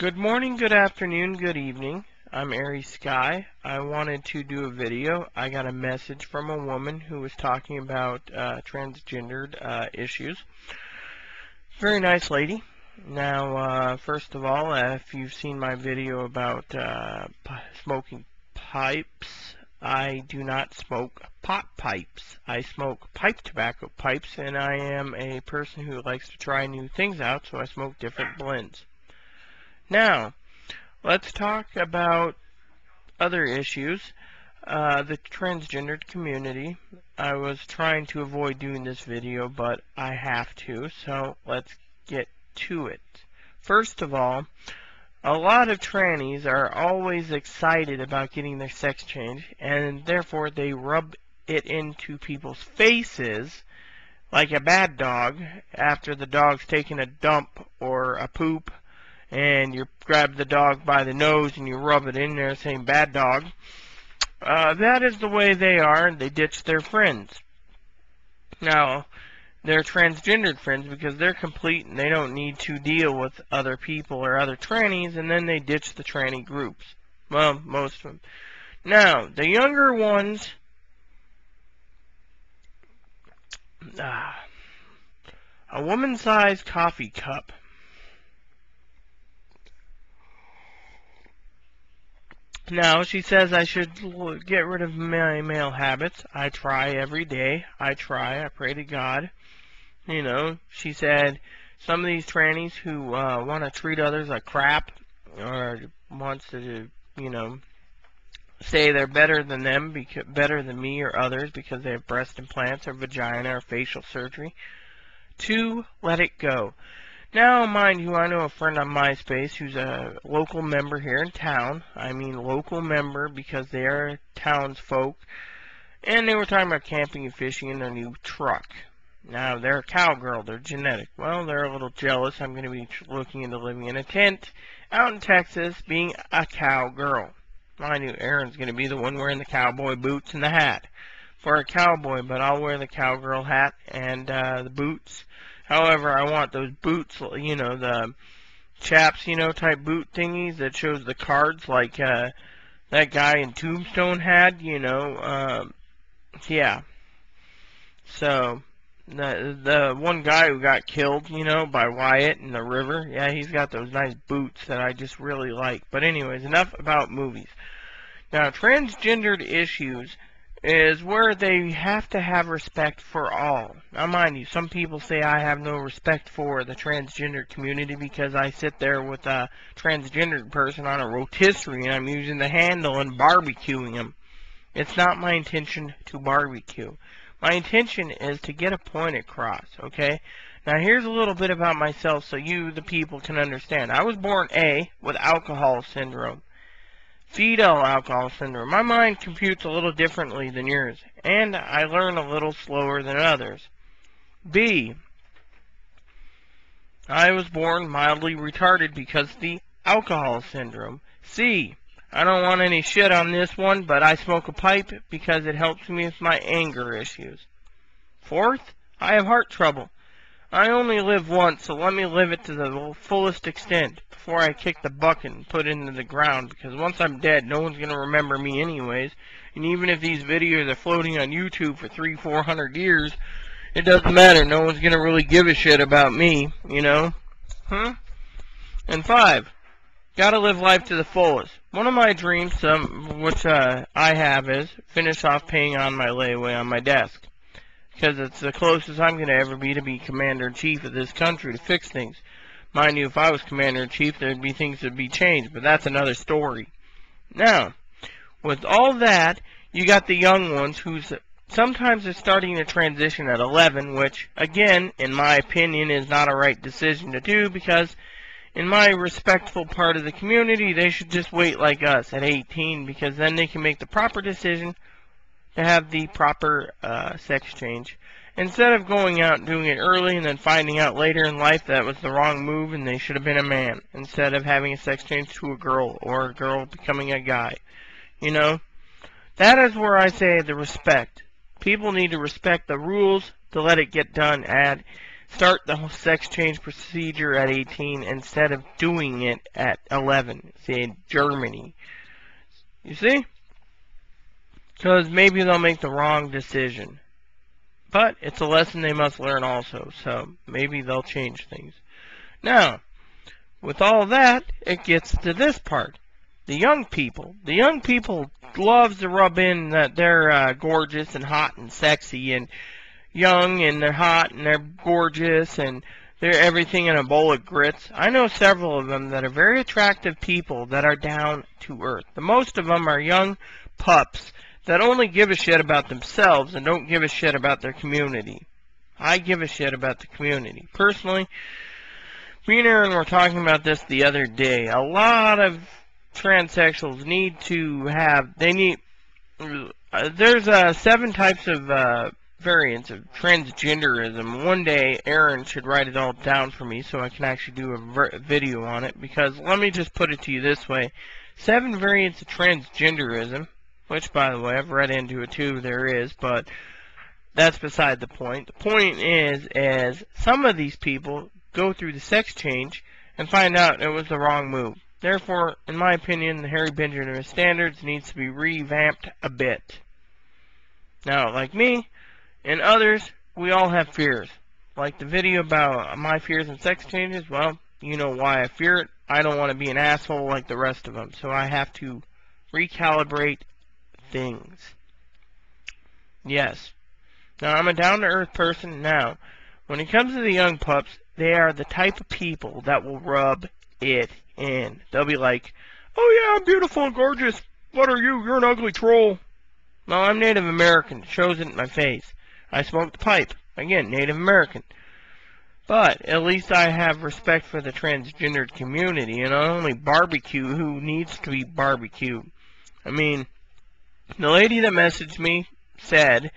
Good morning, good afternoon, good evening. I'm Aries Sky. I wanted to do a video. I got a message from a woman who was talking about transgendered issues. Very nice lady. Now, first of all, if you've seen my video about smoking pipes, I do not smoke pot pipes. I smoke pipe tobacco pipes, and I am a person who likes to try new things out, so I smoke different blends. Now, let's talk about other issues. The transgendered community. I was trying to avoid doing this video, but I have to, so let's get to it. First of all, a lot of trannies are always excited about getting their sex change, and therefore they rub it into people's faces like a bad dog after the dog's taken a dump or a poop, and you grab the dog by the nose and you rub it in there saying bad dog. That is the way they are, and they ditch their friends. Now, they're transgendered friends because they're complete and they don't need to deal with other people or other trannies, and then they ditch the tranny groups. Well, most of them. Now, the younger ones, a woman-sized coffee cup. Now, she says I should get rid of my male habits. I try every day. I pray to God. You know, she said some of these trannies who want to treat others like crap, or wants to, you know, say they're better than them, better than me or others because they have breast implants or vagina or facial surgery, to let it go. Now, mind you, I know a friend on MySpace who's a local member here in town. I mean local member because they are townsfolk. And they were talking about camping and fishing in their new truck. Now, they're a cowgirl. They're genetic. Well, they're a little jealous. I'm going to be looking into living in a tent out in Texas being a cowgirl. Mind you, Aaron's going to be the one wearing the cowboy boots and the hat for a cowboy, but I'll wear the cowgirl hat and the boots. However, I want those boots, you know, the chaps, you know, type boot thingies that shows the cards like that guy in Tombstone had, you know, yeah. So, the one guy who got killed, you know, by Wyatt in the river, yeah, he's got those nice boots that I just really like. But anyways, enough about movies. Now, transgendered issues is where they have to have respect for all. Now, mind you, some people say I have no respect for the transgender community because I sit there with a transgendered person on a rotisserie and I'm using the handle and barbecuing them. It's not my intention to barbecue. My intention is to get a point across, okay? Now, here's a little bit about myself so you, the people, can understand. I was born A, with alcohol syndrome. Fetal alcohol syndrome. My mind computes a little differently than yours, and I learn a little slower than others. B, I was born mildly retarded because of the alcohol syndrome. C, I don't want any shit on this one, but I smoke a pipe because it helps me with my anger issues. Fourth, I have heart trouble. I only live once, so let me live it to the fullest extent before I kick the bucket and put it into the ground, because once I'm dead, no one's going to remember me anyways, and even if these videos are floating on YouTube for 300-400 years, it doesn't matter. No one's going to really give a shit about me, you know? And 5, gotta live life to the fullest. One of my dreams, which I have, is finish off paying on my layaway on my desk. Because it's the closest I'm going to ever be to be Commander-in-Chief of this country to fix things. Mind you, if I was Commander-in-Chief, there'd be things that would be changed, but that's another story. Now, with all that, you got the young ones who's sometimes are starting to transition at 11, which, again, in my opinion, is not a right decision to do, because in my respectful part of the community, they should just wait like us at 18, because then they can make the proper decision to have the proper sex change, instead of going out and doing it early and then finding out later in life that was the wrong move and they should have been a man, instead of having a sex change to a girl, or a girl becoming a guy. You know, that is where I say the respect. People need to respect the rules to let it get done at start the sex change procedure at 18 instead of doing it at 11, say in Germany. You see? Because maybe they'll make the wrong decision. But it's a lesson they must learn also, so maybe they'll change things. Now, with all that, it gets to this part. The young people. The young people loves to rub in that they're gorgeous and hot and sexy and young and they're hot and they're gorgeous and they're everything in a bowl of grits. I know several of them that are very attractive people that are down to earth. The most of them are young pups that only give a shit about themselves and don't give a shit about their community. I give a shit about the community. Personally, me and Aaron were talking about this the other day. A lot of transsexuals need to have, there's 7 types of variants of transgenderism. One day, Aaron should write it all down for me so I can actually do a video on it, because let me just put it to you this way. 7 variants of transgenderism, which, by the way, I've read into it too, there is, but that's beside the point. The point is some of these people go through the sex change and find out it was the wrong move. Therefore, in my opinion, the Harry Benjamin standards needs to be revamped a bit. Now, like me and others, we all have fears. Like the video about my fears and sex changes, well, you know why I fear it. I don't want to be an asshole like the rest of them, so I have to recalibrate things. Yes. Now, I'm a down-to-earth person. Now, when it comes to the young pups, they are the type of people that will rub it in. They'll be like, oh yeah, I'm beautiful and gorgeous. What are you? You're an ugly troll. No, I'm Native American. It shows it in my face. I smoke the pipe. Again, Native American. But at least I have respect for the transgendered community, and not only barbecue who needs to be barbecued. I mean, the lady that messaged me said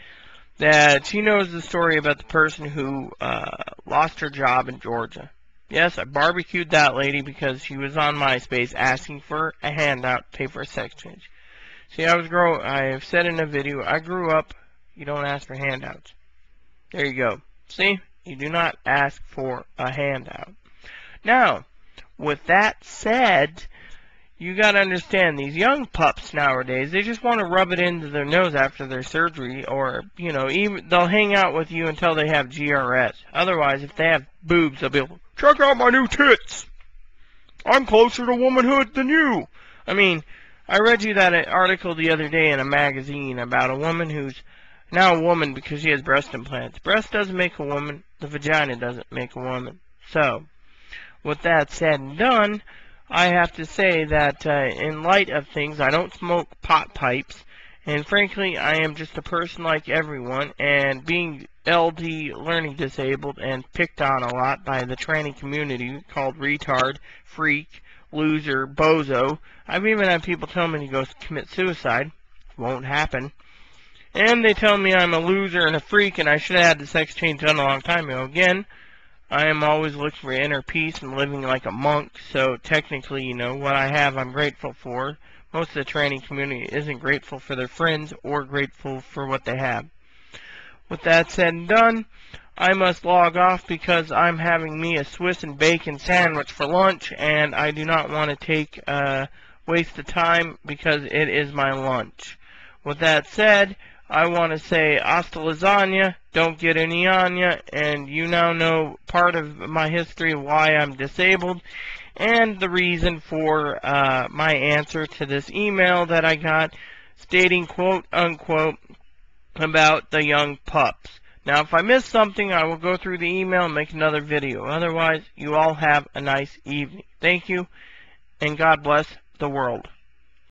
that she knows the story about the person who lost her job in Georgia. Yes, I barbecued that lady because she was on MySpace asking for a handout to pay for a sex change. See, I've said in a video, I grew up, you don't ask for handouts. There you go. See, you do not ask for a handout. Now, with that said, you gotta understand, these young pups nowadays, they just want to rub it into their nose after their surgery, or, you know, even they'll hang out with you until they have GRS. Otherwise, if they have boobs, they'll be like, check out my new tits! I'm closer to womanhood than you! I mean, I read you that article the other day in a magazine about a woman who's now a woman because she has breast implants. Breast doesn't make a woman, the vagina doesn't make a woman. So, with that said and done, I have to say that in light of things, I don't smoke pot pipes, and frankly, I am just a person like everyone, and being LD, learning disabled, and picked on a lot by the tranny community called retard, freak, loser, bozo. I've even had people tell me to go commit suicide. Won't happen. And they tell me I'm a loser and a freak, and I should have had the sex change done a long time ago. Again, I am always looking for inner peace and living like a monk, so technically, you know, what I have I'm grateful for. Most of the tranny community isn't grateful for their friends or grateful for what they have. With that said and done, I must log off because I'm having me a Swiss and bacon sandwich for lunch, and I do not want to waste the time because it is my lunch. With that said, I want to say hasta lasagna, don't get any on ya, and you now know part of my history of why I'm disabled, and the reason for my answer to this email that I got stating, quote unquote, about the young pups. Now, if I miss something, I will go through the email and make another video. Otherwise, you all have a nice evening. Thank you, and God bless the world.